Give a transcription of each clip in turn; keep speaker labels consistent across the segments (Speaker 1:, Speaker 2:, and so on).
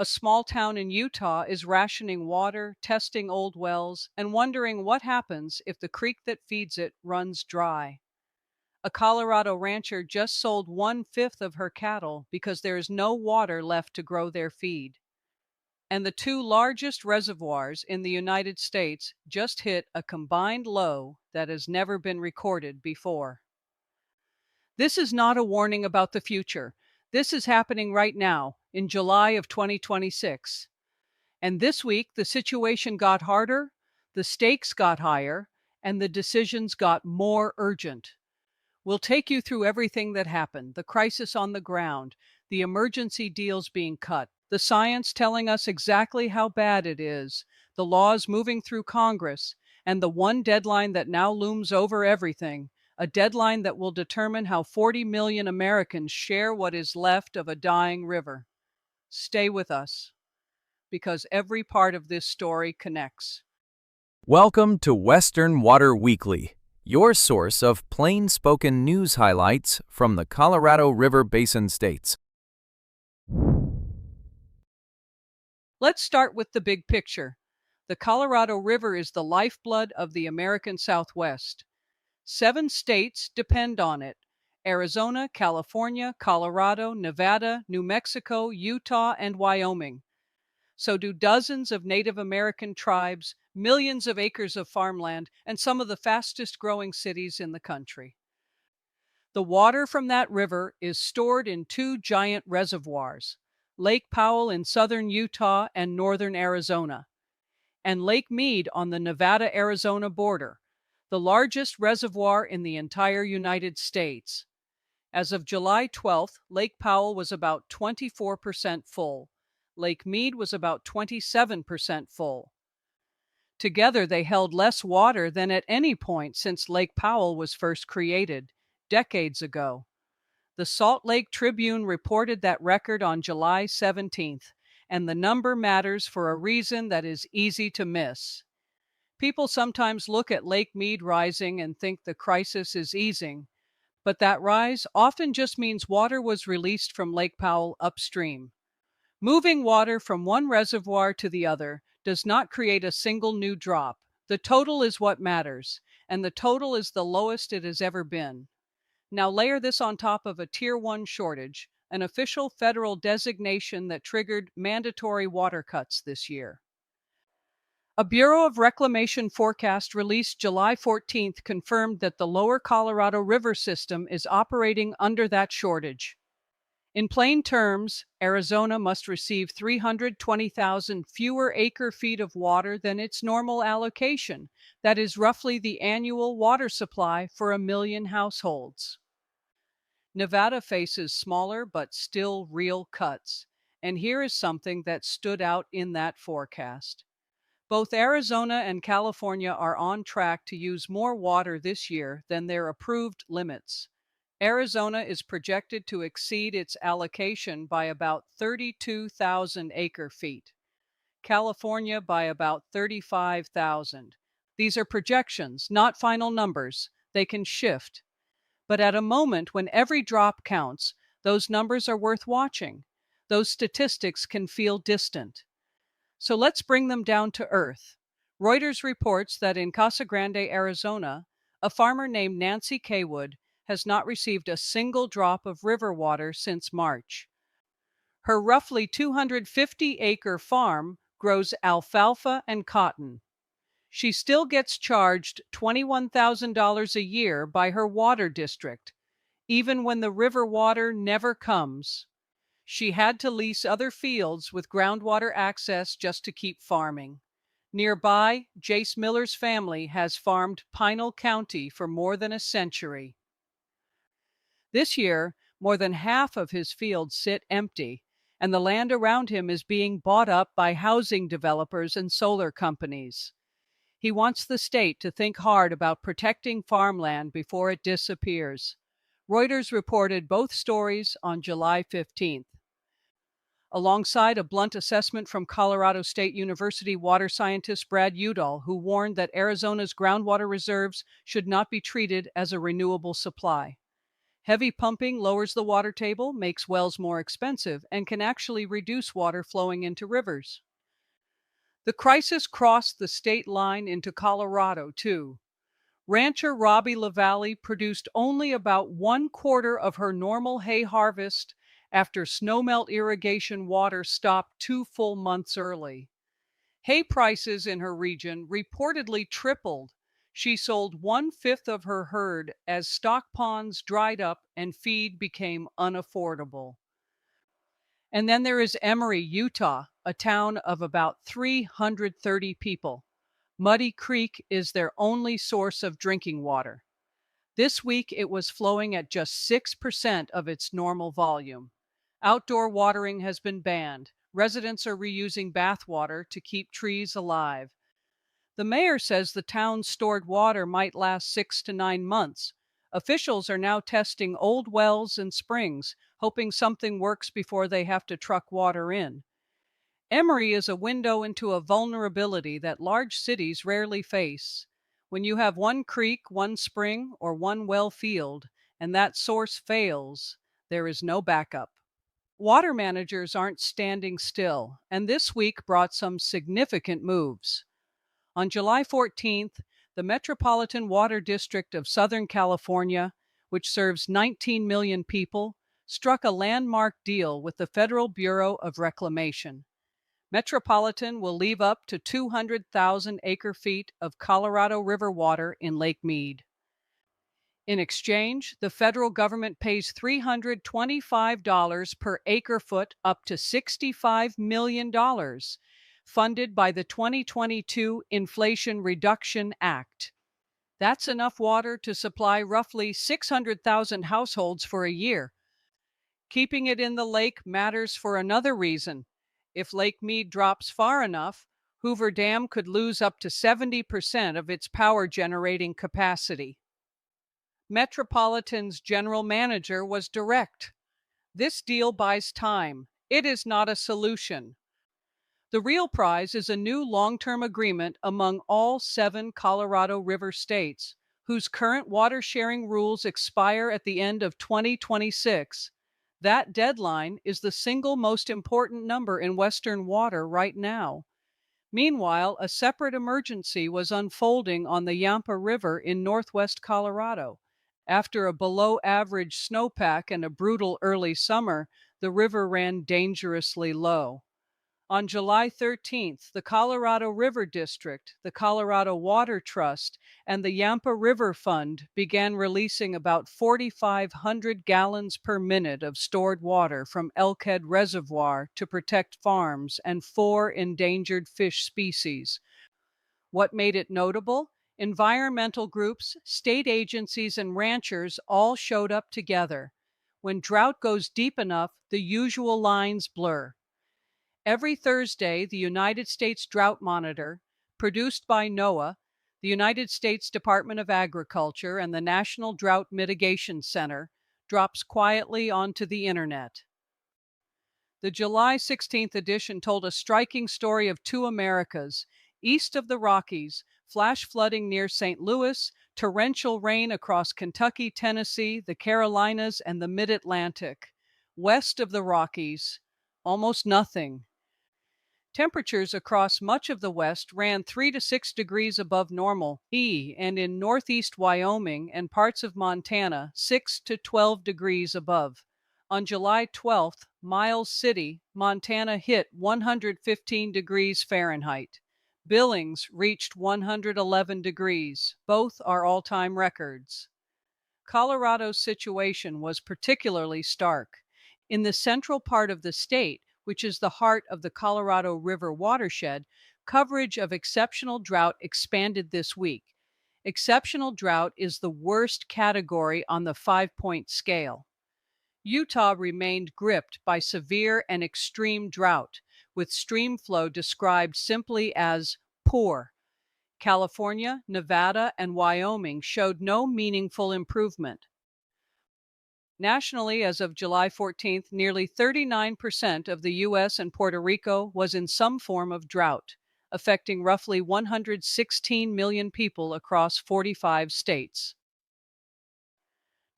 Speaker 1: A small town in Utah is rationing water, testing old wells, and wondering what happens if the creek that feeds it runs dry. A Colorado rancher just sold 1/5 of her cattle because there is no water left to grow their feed. And the two largest reservoirs in the United States just hit a combined low that has never been recorded before. This is not a warning about the future. This is happening right now, in July of 2026. And this week, the situation got harder, the stakes got higher, and the decisions got more urgent. We'll take you through everything that happened: the crisis on the ground, the emergency deals being cut, the science telling us exactly how bad it is, the laws moving through Congress, and the one deadline that now looms over everything, a deadline that will determine how 40 million Americans share what is left of a dying river. Stay with us, because every part of this story connects.
Speaker 2: Welcome to Western Water Weekly, your source of plain-spoken news highlights from the Colorado River Basin states.
Speaker 1: Let's start with the big picture. The Colorado River is the lifeblood of the American Southwest. 7 states depend on it: Arizona, California, Colorado, Nevada, New Mexico, Utah, and Wyoming. So do dozens of Native American tribes, millions of acres of farmland, and some of the fastest growing cities in the country. The water from that river is stored in 2 giant reservoirs: Lake Powell in southern Utah and northern Arizona, and Lake Mead on the Nevada-Arizona border, the largest reservoir in the entire United States. As of July 12th, Lake Powell was about 24% full. Lake Mead was about 27% full. Together, they held less water than at any point since Lake Powell was first created, decades ago. The Salt Lake Tribune reported that record on July 17th, and the number matters for a reason that is easy to miss. People sometimes look at Lake Mead rising and think the crisis is easing, but that rise often just means water was released from Lake Powell upstream. Moving water from one reservoir to the other does not create a single new drop. The total is what matters, and the total is the lowest it has ever been. Now layer this on top of a Tier 1 shortage, an official federal designation that triggered mandatory water cuts this year. A Bureau of Reclamation forecast released July 14th confirmed that the lower Colorado River system is operating under that shortage. In plain terms, Arizona must receive 320,000 fewer acre-feet of water than its normal allocation. That is roughly the annual water supply for 1 million households. Nevada faces smaller but still real cuts, and here is something that stood out in that forecast. Both Arizona and California are on track to use more water this year than their approved limits. Arizona is projected to exceed its allocation by about 32,000 acre-feet. California by about 35,000. These are projections, not final numbers. They can shift. But at a moment when every drop counts, those numbers are worth watching. Those statistics can feel distant. So let's bring them down to earth. Reuters reports that in Casa Grande, Arizona, a farmer named Nancy Kaywood has not received a single drop of river water since March. Her roughly 250-acre farm grows alfalfa and cotton. She still gets charged $21,000 a year by her water district, even when the river water never comes. She had to lease other fields with groundwater access just to keep farming. Nearby, Jace Miller's family has farmed Pinal County for more than a century. This year, more than half of his fields sit empty, and the land around him is being bought up by housing developers and solar companies. He wants the state to think hard about protecting farmland before it disappears. Reuters reported both stories on July 15th. Alongside a blunt assessment from Colorado State University water scientist Brad Udall, who warned that Arizona's groundwater reserves should not be treated as a renewable supply. Heavy pumping lowers the water table, makes wells more expensive, and can actually reduce water flowing into rivers. The crisis crossed the state line into Colorado, too. Rancher Robbie LaValle produced only about 1/4 of her normal hay harvest after snowmelt irrigation water stopped 2 full months early. Hay prices in her region reportedly tripled. She sold 1/5 of her herd as stock ponds dried up and feed became unaffordable. And then there is Emery, Utah, a town of about 330 people. Muddy Creek is their only source of drinking water. This week it was flowing at just 6% of its normal volume. Outdoor watering has been banned. Residents are reusing bath water to keep trees alive. The mayor says the town's stored water might last 6 to 9 months. Officials are now testing old wells and springs, hoping something works before they have to truck water in. Emery is a window into a vulnerability that large cities rarely face. When you have one creek, one spring, or one well field, and that source fails, there is no backup. Water managers aren't standing still, and this week brought some significant moves. On July 14th, the Metropolitan Water District of Southern California, which serves 19 million people, struck a landmark deal with the Federal Bureau of Reclamation. Metropolitan will leave up to 200,000 acre-feet of Colorado River water in Lake Mead. In exchange, the federal government pays $325 per acre-foot up to $65 million, funded by the 2022 Inflation Reduction Act. That's enough water to supply roughly 600,000 households for a year. Keeping it in the lake matters for another reason. If Lake Mead drops far enough, Hoover Dam could lose up to 70% of its power generating capacity. Metropolitan's general manager was direct. This deal buys time. It is not a solution. The real prize is a new long-term agreement among all 7 Colorado River states, whose current water sharing rules expire at the end of 2026. That deadline is the single most important number in Western water right now. Meanwhile, a separate emergency was unfolding on the Yampa River in northwest Colorado. After a below-average snowpack and a brutal early summer, the river ran dangerously low. On July 13th, the Colorado River District, the Colorado Water Trust, and the Yampa River Fund began releasing about 4,500 gallons per minute of stored water from Elkhead Reservoir to protect farms and 4 endangered fish species. What made it notable? Environmental groups, state agencies, and ranchers all showed up together. When drought goes deep enough, the usual lines blur. Every Thursday, the United States Drought Monitor, produced by NOAA, the United States Department of Agriculture, and the National Drought Mitigation Center, drops quietly onto the internet. The July 16th edition told a striking story of 2 Americas. East of the Rockies, flash flooding near St. Louis, torrential rain across Kentucky, Tennessee, the Carolinas, and the Mid-Atlantic. West of the Rockies, almost nothing. Temperatures across much of the West ran 3 to 6 degrees above normal, and in northeast Wyoming and parts of Montana, 6 to 12 degrees above. On July 12th, Miles City, Montana hit 115 degrees Fahrenheit. Billings reached 111 degrees. Both are all-time records. Colorado's situation was particularly stark. In the central part of the state, which is the heart of the Colorado River watershed, coverage of exceptional drought expanded this week. Exceptional drought is the worst category on the 5-point scale. Utah remained gripped by severe and extreme drought, with stream flow described simply as poor. California, Nevada, and Wyoming showed no meaningful improvement. Nationally, as of July 14th, nearly 39% of the U.S. and Puerto Rico was in some form of drought, affecting roughly 116 million people across 45 states.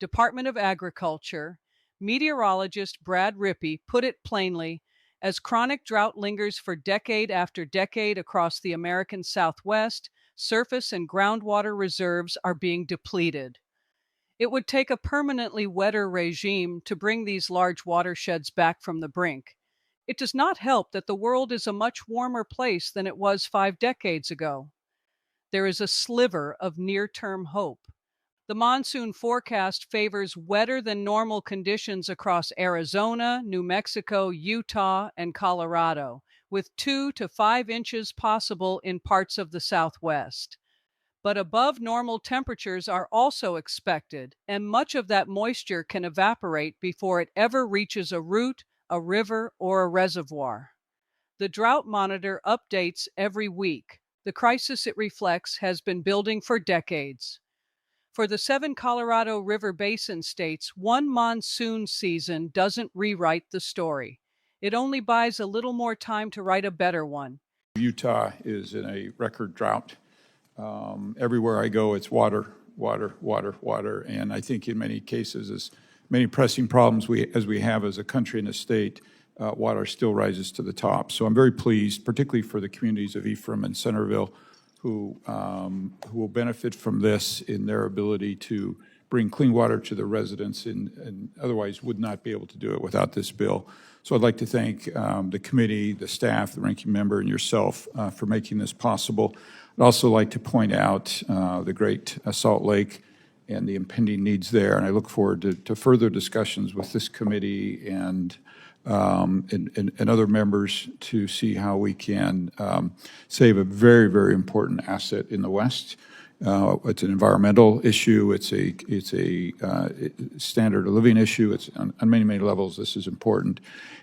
Speaker 1: Department of Agriculture, meteorologist Brad Rippey put it plainly: as chronic drought lingers for decade after decade across the American Southwest, surface and groundwater reserves are being depleted. It would take a permanently wetter regime to bring these large watersheds back from the brink. It does not help that the world is a much warmer place than it was 5 decades ago. There is a sliver of near-term hope. The monsoon forecast favors wetter than normal conditions across Arizona, New Mexico, Utah, and Colorado, with 2 to 5 inches possible in parts of the Southwest. But above normal temperatures are also expected, and much of that moisture can evaporate before it ever reaches a root, a river, or a reservoir. The drought monitor updates every week. The crisis it reflects has been building for decades. For the 7 Colorado River Basin states, one monsoon season doesn't rewrite the story. It only buys a little more time to write a better one.
Speaker 3: Utah is in a record drought. Everywhere I go, it's water, water, water, water. And I think in many cases, as many pressing problems as we have as a country and a state, water still rises to the top. So I'm very pleased, particularly for the communities of Ephraim and Centerville, who will benefit from this in their ability to bring clean water to the residents and otherwise would not be able to do it without this bill. So I'd like to thank the committee, the staff, the ranking member, and yourself for making this possible. I'd also like to point out the great Salt Lake and the impending needs there, and I look forward to further discussions with this committee and other members to see how we can save a very, very important asset in the West. It's an environmental issue. It's a standard of living issue. It's on many, many levels. This is important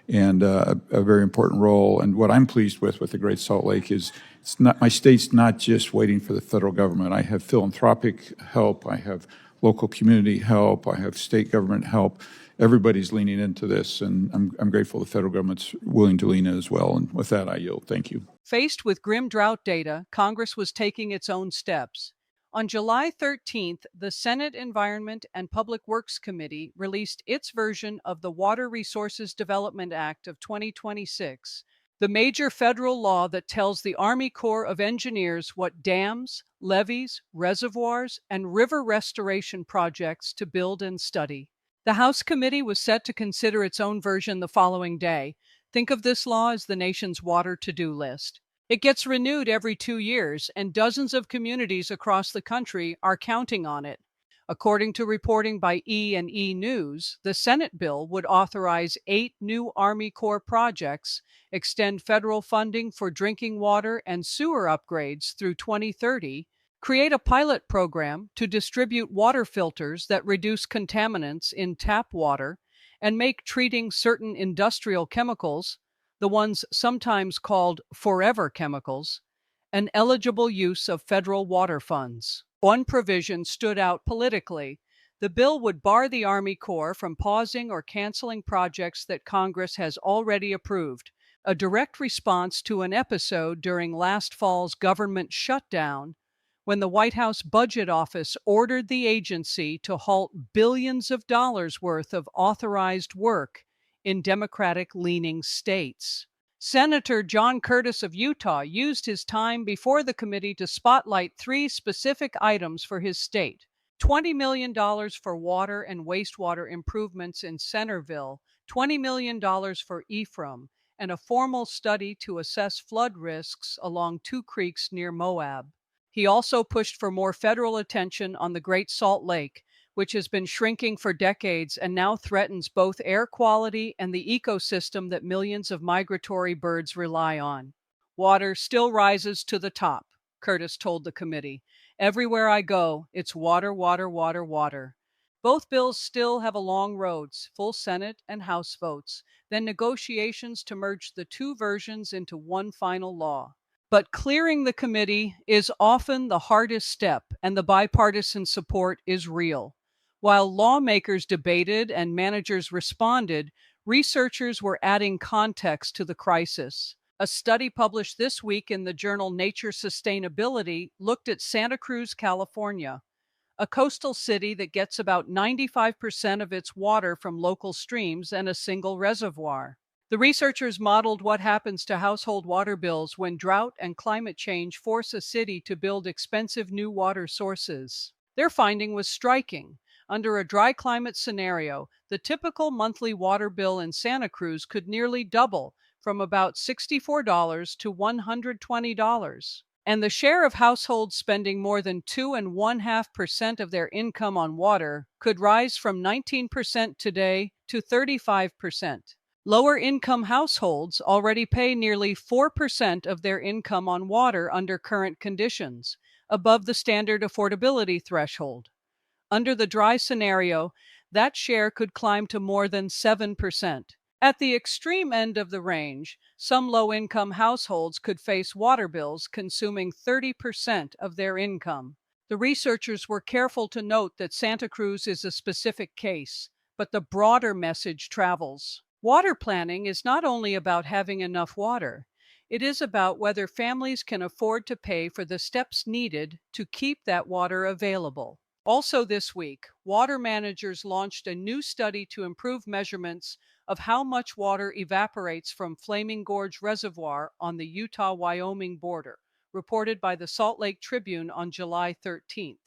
Speaker 3: and a very important role. And what I'm pleased with the Great Salt Lake is my state's not just waiting for the federal government. I have philanthropic help. I have local community help. I have state government help. Everybody's leaning into this, and I'm grateful the federal government's willing to lean in as well. And with that, I yield. Thank you.
Speaker 1: Faced with grim drought data, Congress was taking its own steps. On July 13th, the Senate Environment and Public Works Committee released its version of the Water Resources Development Act of 2026, the major federal law that tells the Army Corps of Engineers what dams, levees, reservoirs, and river restoration projects to build and study. The House committee was set to consider its own version the following day. Think of this law as the nation's water to-do list. It gets renewed every 2 years, and dozens of communities across the country are counting on it. According to reporting by E&E News, the Senate bill would authorize 8 new Army Corps projects, extend federal funding for drinking water and sewer upgrades through 2030, create a pilot program to distribute water filters that reduce contaminants in tap water, and make treating certain industrial chemicals, the ones sometimes called forever chemicals, an eligible use of federal water funds. One provision stood out politically. The bill would bar the Army Corps from pausing or canceling projects that Congress has already approved, a direct response to an episode during last fall's government shutdown when the White House Budget Office ordered the agency to halt billions of dollars worth of authorized work in Democratic-leaning states. Senator John Curtis of Utah used his time before the committee to spotlight 3 specific items for his state: $20 million for water and wastewater improvements in Centerville, $20 million for Ephraim, and a formal study to assess flood risks along 2 creeks near Moab. He also pushed for more federal attention on the Great Salt Lake, which has been shrinking for decades and now threatens both air quality and the ecosystem that millions of migratory birds rely on. Water still rises to the top, Curtis told the committee. Everywhere I go, it's water, water, water, water. Both bills still have a long road, full Senate and House votes, then negotiations to merge the 2 versions into one final law. But clearing the committee is often the hardest step, and the bipartisan support is real. While lawmakers debated and managers responded, researchers were adding context to the crisis. A study published this week in the journal Nature Sustainability looked at Santa Cruz, California. a coastal city that gets about 95% of its water from local streams and a single reservoir. The researchers modeled what happens to household water bills when drought and climate change force a city to build expensive new water sources. Their finding was striking. Under a dry climate scenario, the typical monthly water bill in Santa Cruz could nearly double from about $64 to $120. And the share of households spending more than 2.5% of their income on water could rise from 19% today to 35%. Lower income households already pay nearly 4% of their income on water under current conditions, above the standard affordability threshold. Under the dry scenario, that share could climb to more than 7%. At the extreme end of the range, some low-income households could face water bills consuming 30% of their income. The researchers were careful to note that Santa Cruz is a specific case, but the broader message travels. Water planning is not only about having enough water, it is about whether families can afford to pay for the steps needed to keep that water available. Also this week, water managers launched a new study to improve measurements of how much water evaporates from Flaming Gorge Reservoir on the Utah-Wyoming border, reported by the Salt Lake Tribune on July 13th.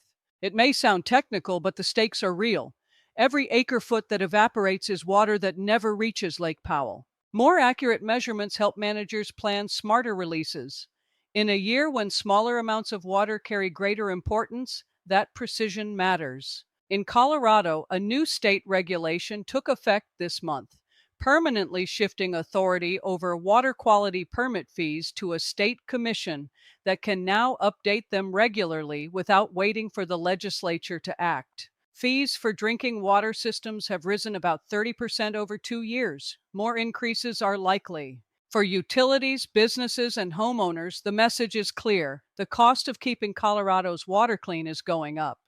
Speaker 1: It may sound technical, but the stakes are real. Every acre-foot that evaporates is water that never reaches Lake Powell. More accurate measurements help managers plan smarter releases. In a year when smaller amounts of water carry greater importance, that precision matters. In Colorado, a new state regulation took effect this month, permanently shifting authority over water quality permit fees to a state commission that can now update them regularly without waiting for the legislature to act. Fees for drinking water systems have risen about 30% over 2 years. More increases are likely. For utilities, businesses, and homeowners, the message is clear. The cost of keeping Colorado's water clean is going up.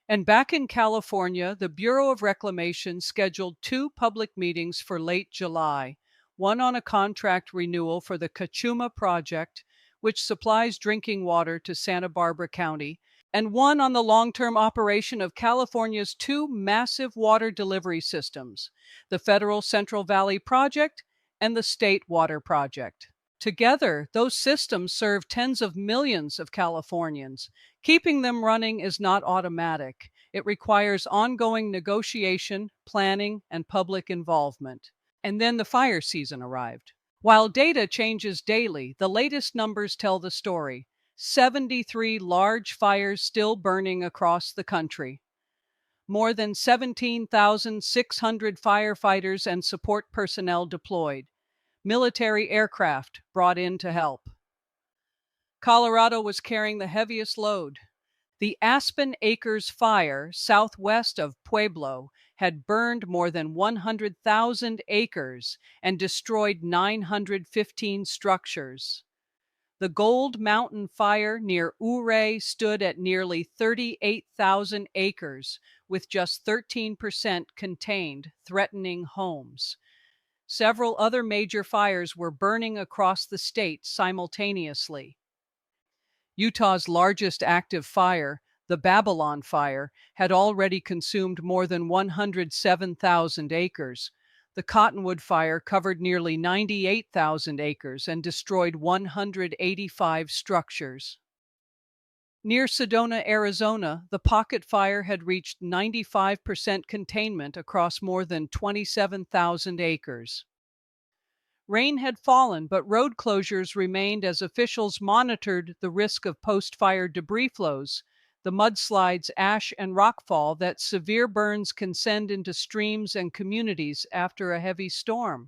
Speaker 1: And back in California, the Bureau of Reclamation scheduled 2 public meetings for late July, one on a contract renewal for the Cachuma project, which supplies drinking water to Santa Barbara County, and one on the long-term operation of California's 2 massive water delivery systems, the Federal Central Valley Project and the State Water Project. Together, those systems serve tens of millions of Californians. Keeping them running is not automatic. It requires ongoing negotiation, planning, and public involvement. And then the fire season arrived. While data changes daily, the latest numbers tell the story. 73 large fires still burning across the country. More than 17,600 firefighters and support personnel deployed. Military aircraft brought in to help. Colorado was carrying the heaviest load. The Aspen Acres fire southwest of Pueblo had burned more than 100,000 acres and destroyed 915 structures. The Gold Mountain fire near Ouray stood at nearly 38,000 acres, with just 13% contained, threatening homes. Several other major fires were burning across the state simultaneously. Utah's largest active fire, the Babylon Fire, had already consumed more than 107,000 acres. The Cottonwood Fire covered nearly 98,000 acres and destroyed 185 structures. Near Sedona, Arizona, the Pocket Fire had reached 95% containment across more than 27,000 acres. Rain had fallen, but road closures remained as officials monitored the risk of post-fire debris flows, the mudslides, ash, and rockfall that severe burns can send into streams and communities after a heavy storm.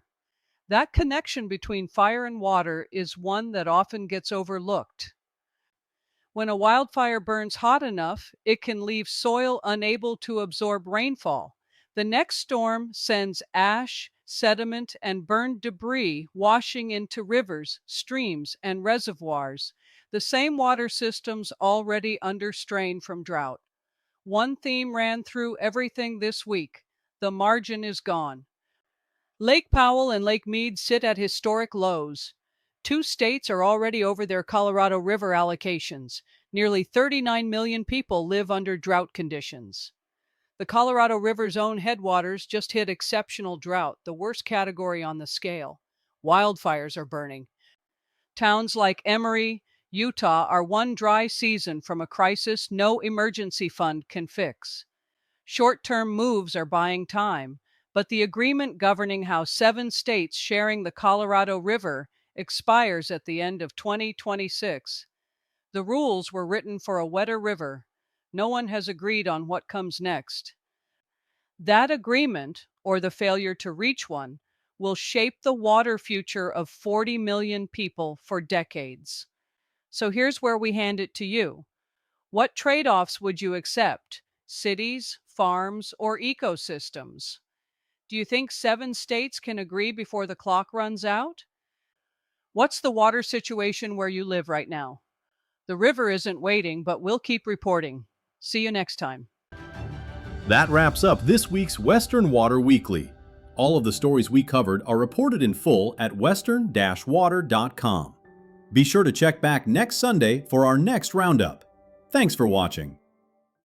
Speaker 1: That connection between fire and water is one that often gets overlooked. When a wildfire burns hot enough, it can leave soil unable to absorb rainfall. The next storm sends ash, sediment, and burned debris washing into rivers, streams, and reservoirs, the same water systems already under strain from drought. One theme ran through everything this week: the margin is gone. Lake Powell and Lake Mead sit at historic lows. 2 states are already over their Colorado River allocations. Nearly 39 million people live under drought conditions. The Colorado River's own headwaters just hit exceptional drought, the worst category on the scale. Wildfires are burning. Towns like Emory, Utah are one dry season from a crisis no emergency fund can fix. Short-term moves are buying time, but the agreement governing how 7 states sharing the Colorado River expires at the end of 2026. The rules were written for a wetter river. No one has agreed on what comes next. That agreement, or the failure to reach one, will shape the water future of 40 million people for decades. So here's where we hand it to you. What trade-offs would you accept? Cities, farms, or ecosystems? Do you think 7 states can agree before the clock runs out? What's the water situation where you live right now? The river isn't waiting, but we'll keep reporting. See you next time.
Speaker 4: That wraps up this week's Western Water Weekly. All of the stories we covered are reported in full at western-water.com. Be sure to check back next Sunday for our next roundup. Thanks for watching.